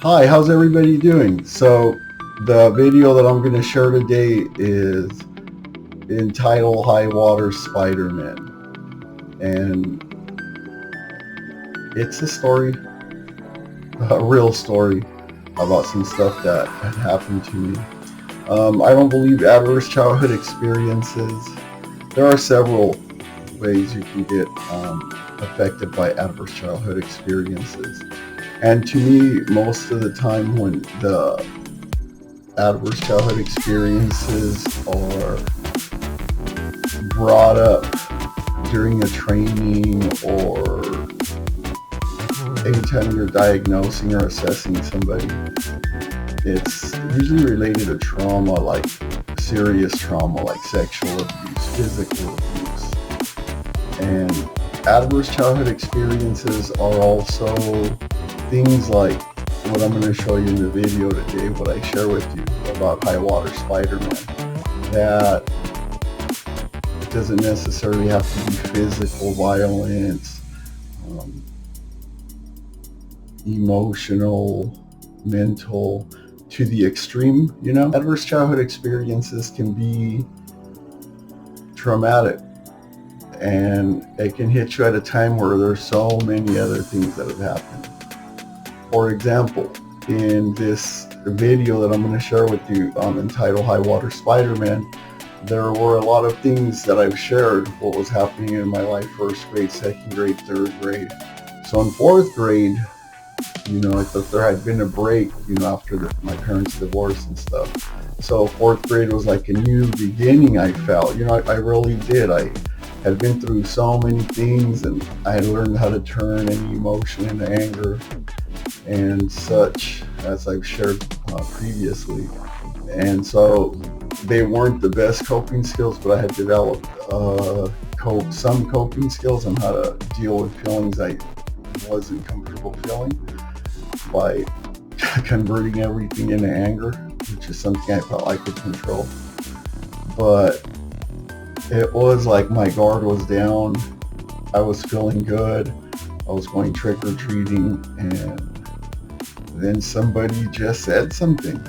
Hi, how's everybody doing? So the video that I'm going to share today is entitled High Water Spider-Man. And it's a story, a real story about some stuff that had happened to me. I don't believe adverse childhood experiences. There are several ways you can get affected by adverse childhood experiences. And to me, most of the time when the adverse childhood experiences are brought up during a training or anytime you're diagnosing or assessing somebody, it's usually related to trauma, like serious trauma, like sexual abuse, physical abuse. And adverse childhood experiences are also things like what I'm going to show you in the video today, what I share with you about High Water Spider-Man. That it doesn't necessarily have to be physical violence, emotional, mental, to the extreme, you know? Adverse childhood experiences can be traumatic, and it can hit you at a time where there's so many other things that have happened. For example, in this video that I'm going to share with you entitled High Water Spider-Man, there were a lot of things that I've shared what was happening in my life, first grade, second grade, third grade. So in fourth grade, I thought there had been a break, after my parents' divorce and stuff. So fourth grade was like a new beginning, I felt. I really did. I had been through so many things, and I had learned how to turn any emotion into anger and such, as I've shared previously. And so they weren't the best coping skills, but I had developed some coping skills on how to deal with feelings I wasn't comfortable feeling by converting everything into anger, which is something I felt I could control. But it was like my guard was down. I was feeling good. I was going trick-or-treating, and then somebody just said something,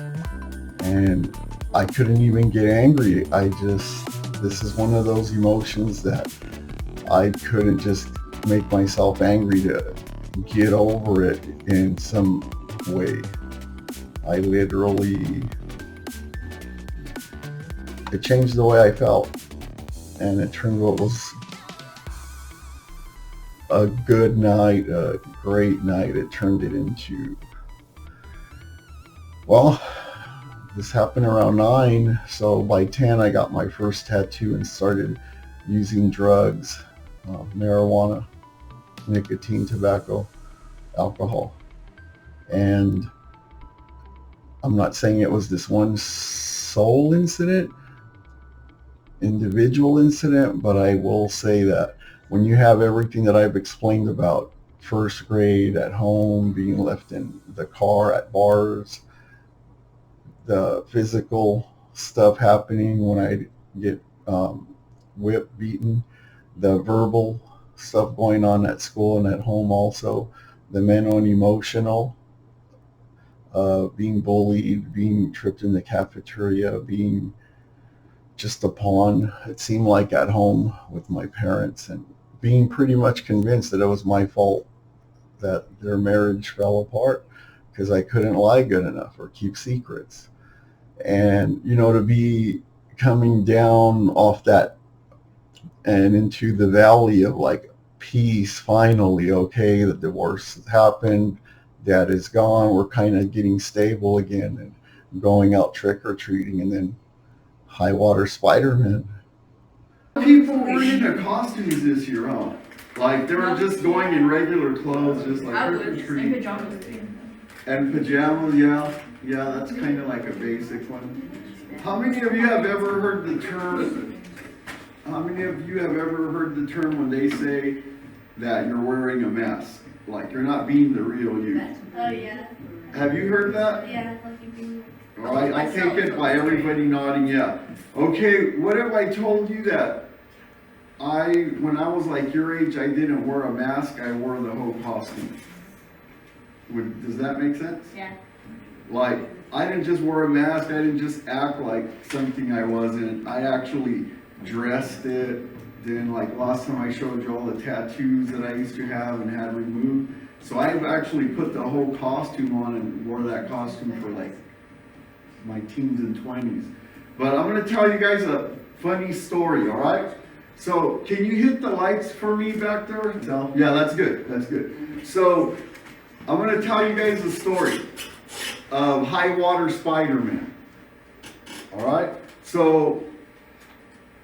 and I couldn't even get angry. This is one of those emotions that I couldn't just make myself angry to get over it in some way. I literally, it changed the way I felt, and it turned what was a good night, a great night, it turned it into, well, this happened around 9, so by 10 I got my first tattoo and started using drugs, marijuana, nicotine, tobacco, alcohol. And I'm not saying it was this one individual incident, but I will say that when you have everything that I've explained about first grade, at home, being left in the car, at bars, the physical stuff happening when I get whipped, beaten, the verbal stuff going on at school and at home also, the mental and emotional, being bullied, being tripped in the cafeteria, being just a pawn, it seemed like, at home with my parents, and being pretty much convinced that it was my fault that their marriage fell apart because I couldn't lie good enough or keep secrets. And, to be coming down off that and into the valley of like peace, finally, okay, the divorce has happened, dad is gone, we're kind of getting stable again, and going out trick-or-treating, and then High Water Spider-Man. People weren't into costumes this year, huh? Like they were just going in regular clothes, just like trick-or-treat. And pajamas, yeah. Yeah, that's kind of like a basic one. How many of you have ever heard the term, when they say that you're wearing a mask? Like you're not being the real you. Oh, yeah. Have you heard that? Yeah. All right, I take it by everybody nodding, yeah. Okay, what if I told you that when I was like your age, I didn't wear a mask, I wore the whole costume. Does that make sense? Yeah. Like, I didn't just wear a mask, I didn't just act like something I wasn't. I actually dressed it. Then, like, last time I showed you all the tattoos that I used to have and had removed. So I actually put the whole costume on and wore that costume for like my teens and 20s. But I'm going to tell you guys a funny story, all right? So can you hit the lights for me back there? Yeah, that's good. That's good. So I'm going to tell you guys a story of High Water Spider-Man. All right? So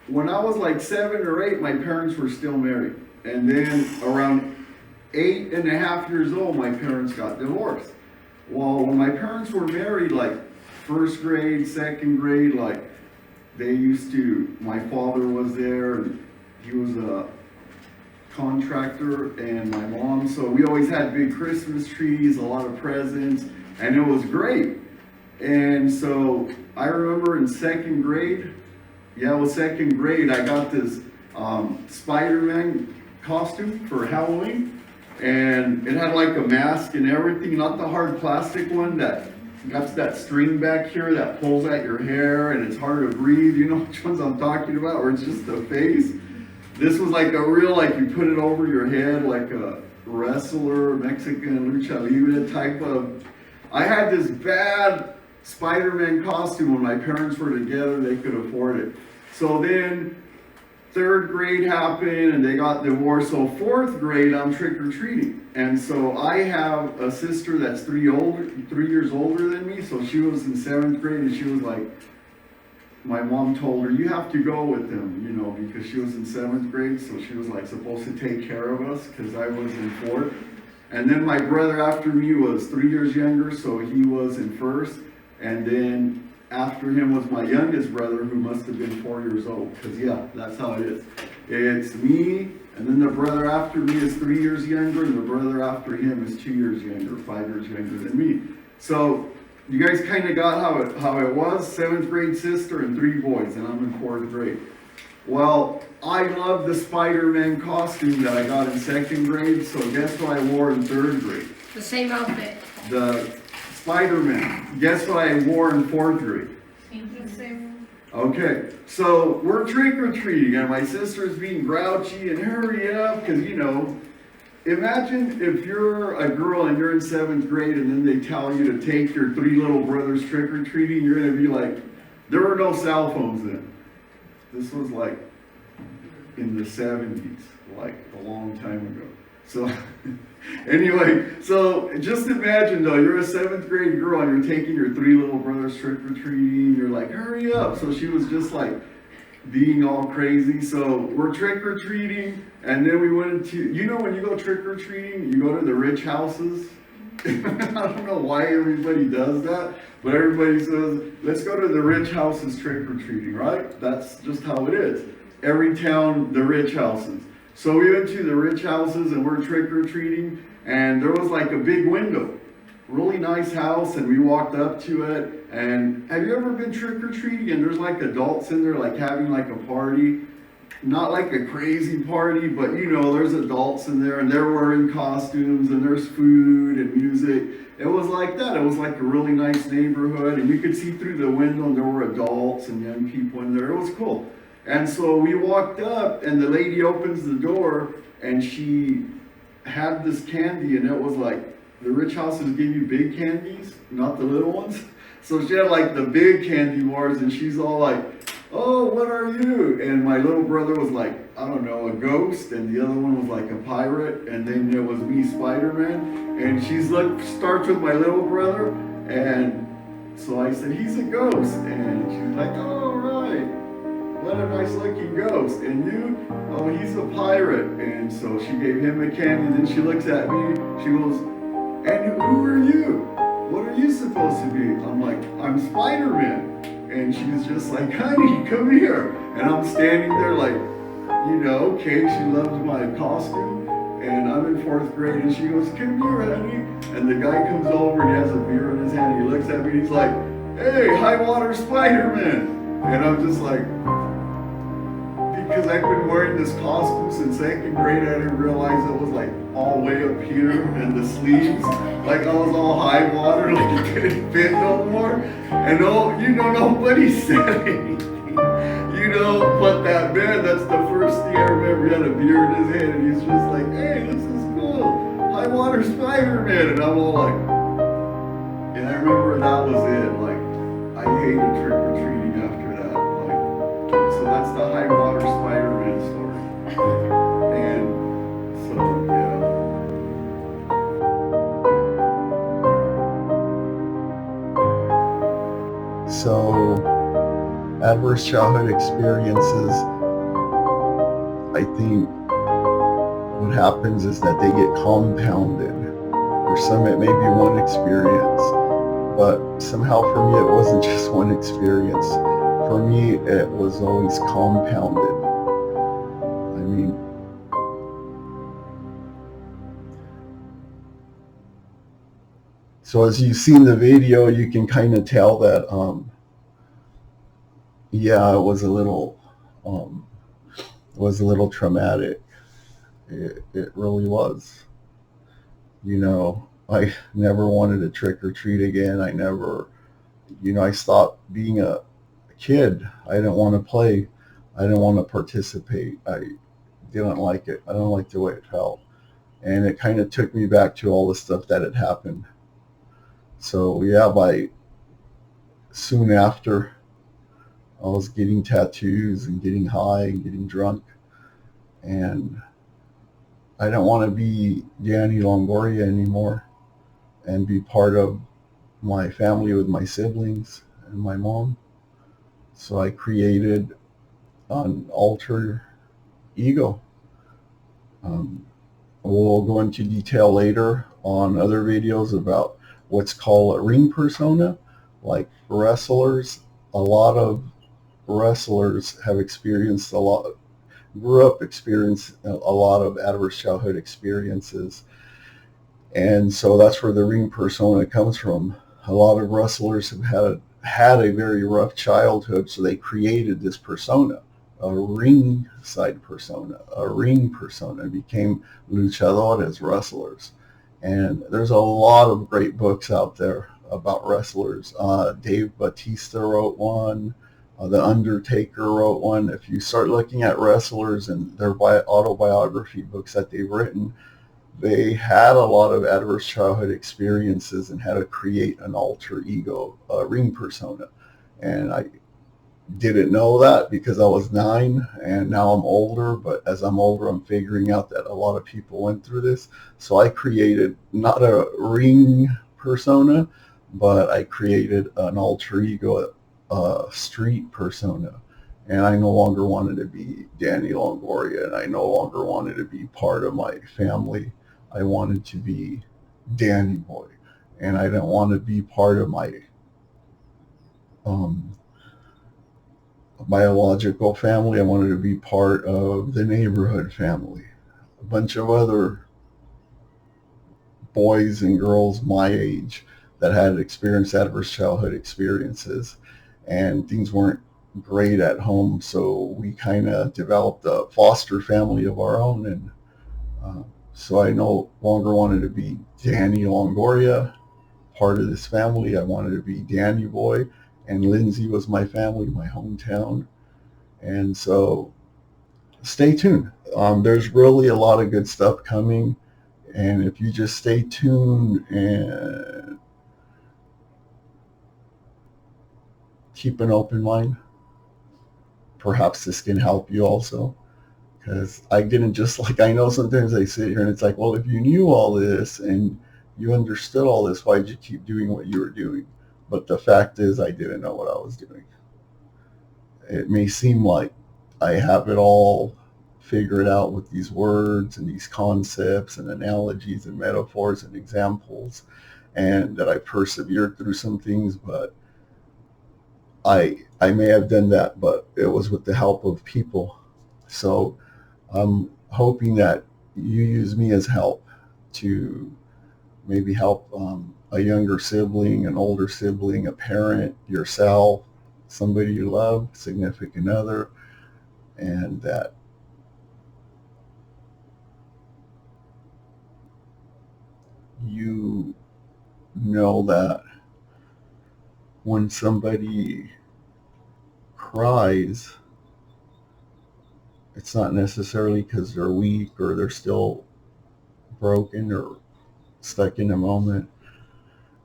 when I was like 7 or 8, my parents were still married. And then around 8.5 years old, my parents got divorced. Well, when my parents were married, like first grade, second grade, like they used to, my father was there, and he was a contractor, and my mom, so we always had big Christmas trees, a lot of presents, and it was great. And so I remember in second grade, second grade, I got this Spider-Man costume for Halloween. And it had like a mask and everything, not the hard plastic one that got that string back here that pulls at your hair and it's hard to breathe. You know which ones I'm talking about, or it's just the face. This was like a real, like you put it over your head like a wrestler, Mexican lucha libre type of. I had this bad Spider-Man costume when my parents were together, they could afford it. So then third grade happened and they got divorced. So fourth grade, I'm trick-or-treating. And so I have a sister that's 3 years older than me. So she was in 7th grade and she was like, my mom told her, you have to go with them, you know, because she was in 7th grade. So she was like supposed to take care of us because I was in 4th. And then my brother after me was 3 years younger. So he was in 1st. And then after him was my youngest brother, who must have been 4 years old, because yeah, that's how it is. It's me, and then the brother after me is 3 years younger, and the brother after him is 2 years younger, 5 years younger than me. So you guys kind of got how it was, 7th grade sister and 3 boys, and I'm in 4th grade. Well, I love the Spider-Man costume that I got in 2nd grade, so guess what I wore in 3rd grade? The same outfit. The Spider-Man. Guess what I wore in 4th grade? The same. Okay, so we're trick-or-treating, and my sister's being grouchy and hurry up, because, you know, imagine if you're a girl and you're in 7th grade and then they tell you to take your 3 little brothers trick-or-treating, you're going to be like, there were no cell phones then. This was like in the 70s, like a long time ago. So anyway, so just imagine though, you're a 7th grade girl and you're taking your 3 little brothers trick-or-treating, you're like, hurry up. So she was just like being all crazy. So we're trick-or-treating, and then we went into, you know, when you go trick-or-treating, you go to the rich houses. I don't know why everybody does that, but everybody says, let's go to the rich houses trick-or-treating, right? That's just how it is. Every town, the rich houses. So we went to the rich houses and we're trick-or-treating, and there was like a big window, really nice house, and we walked up to it. And have you ever been trick-or-treating and there's like adults in there like having like a party? Not like a crazy party, but you know, there's adults in there and they're wearing costumes and there's food and music. It was like that. It was like a really nice neighborhood, and you could see through the window and there were adults and young people in there. It was cool. And so we walked up and the lady opens the door and she had this candy, and it was like, the rich houses give you big candies, not the little ones. So she had like the big candy bars, and she's all like, oh, what are you? And my little brother was like, I don't know, a ghost, and the other one was like a pirate, and then it was me, Spider-Man. And she's like, starts with my little brother, and so I said, he's a ghost. And she's like, oh, right, what a nice looking ghost. And you? Oh, he's a pirate. And so she gave him a candy, and then she looks at me, she goes, and who are you? What are you supposed to be? I'm like, I'm Spider-Man. And she's just like, honey, come here. And I'm standing there like, you know, okay, she loves my costume. And I'm in 4th grade, and she goes, come here, honey. And the guy comes over and he has a beer in his hand. He looks at me and he's like, hey, high water Spider-Man. And I'm just like, because I've been wearing this costume since second grade. I didn't realize it was like all way up here and the sleeves. Like I was all high water, like it couldn't fit no more. And nobody said anything. But that man, that's the first thing I remember. He had a beard in his head and he's just like, hey, this is cool. High water Spider-Man. And I'm all like, and I remember that was it. Like, I hated trick-or-treating after that. Like, so that's the high water Spider-Man story. And so, yeah. So, adverse childhood experiences, I think what happens is that they get compounded. For some it may be one experience, but somehow for me it wasn't just one experience. For me it was always compounded. I mean, so as you've seen the video, you can kind of tell that yeah, it was a little traumatic. It really was. I never wanted to trick or treat again. I never, I stopped being a kid. I didn't want to play. I didn't want to participate. I didn't like it. I don't like the way it felt. And it kind of took me back to all the stuff that had happened. So yeah, soon after, I was getting tattoos and getting high and getting drunk. And I don't want to be Danny Longoria anymore and be part of my family with my siblings and my mom. So I created an alter ego. We'll go into detail later on other videos about what's called a ring persona. Like wrestlers, a lot of wrestlers have experienced grew up experiencing a lot of adverse childhood experiences. And so that's where the ring persona comes from. A lot of wrestlers have had a very rough childhood, so they created this persona, a ring side persona, a ring persona, and became luchadores, wrestlers. And there's a lot of great books out there about wrestlers. Dave Bautista wrote one. The Undertaker wrote one. If you start looking at wrestlers and their autobiography books that they've written, they had a lot of adverse childhood experiences and had to create an alter ego, a ring persona. And I didn't know that because I was 9 and now I'm older, but as I'm older I'm figuring out that a lot of people went through this. So I created not a ring persona, but I created an alter ego, street persona. And I no longer wanted to be Danny Longoria, and I no longer wanted to be part of my family. I wanted to be Danny Boy, and I didn't want to be part of my biological family. I wanted to be part of the neighborhood family. A bunch of other boys and girls my age that had experienced adverse childhood experiences, and things weren't great at home, so we kind of developed a foster family of our own. And so I no longer wanted to be Danny Longoria, part of this family. I wanted to be Danny Boy, and Lindsay was my family, my hometown. And so stay tuned. There's really a lot of good stuff coming, and if you just stay tuned and keep an open mind, perhaps this can help you also. Because I didn't just, like, I know sometimes I sit here and it's like, well, if you knew all this and you understood all this, why'd you keep doing what you were doing? But the fact is, I didn't know what I was doing. It may seem like I have it all figured out with these words and these concepts and analogies and metaphors and examples, and that I persevered through some things, but I may have done that, but it was with the help of people. So I'm hoping that you use me as help to maybe help a younger sibling, an older sibling, a parent, yourself, somebody you love, significant other, and that you know that when somebody cries, it's not necessarily because they're weak or they're still broken or stuck in a moment.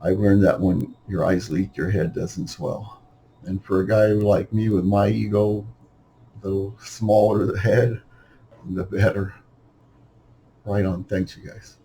I've learned that when your eyes leak, your head doesn't swell. And for a guy like me with my ego, the smaller the head, the better. Right on. Thanks, you guys.